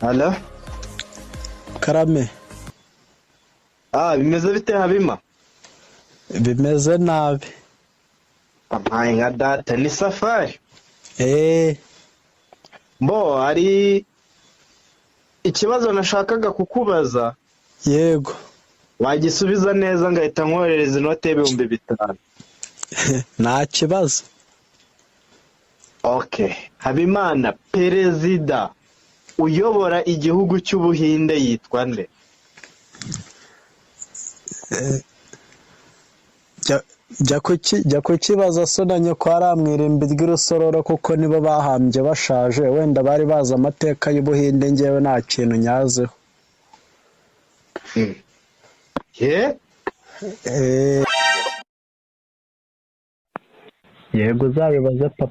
Halo? Karame. Bimeze bite Habima? Bimeze nabi. Ampaye nka data ni Safari. Hari ikibazo nashakaga kukubaza. Yego. Wagisubiza neza ngahita nkoherereza inote y'ibihumbi 5. Nta kibazo. Okay. Habimana, perezida uyobora igihugu cy'Ubuhinde yitwa nde? Jya kukibaza so na nyoko aramwirimbi ry'urusororo kuko nibo bahambye bashaje, wenda bari bazi amateka y'Ubuhinde, ngewe nta kintu nyazeho. Yego uzabibaze papa.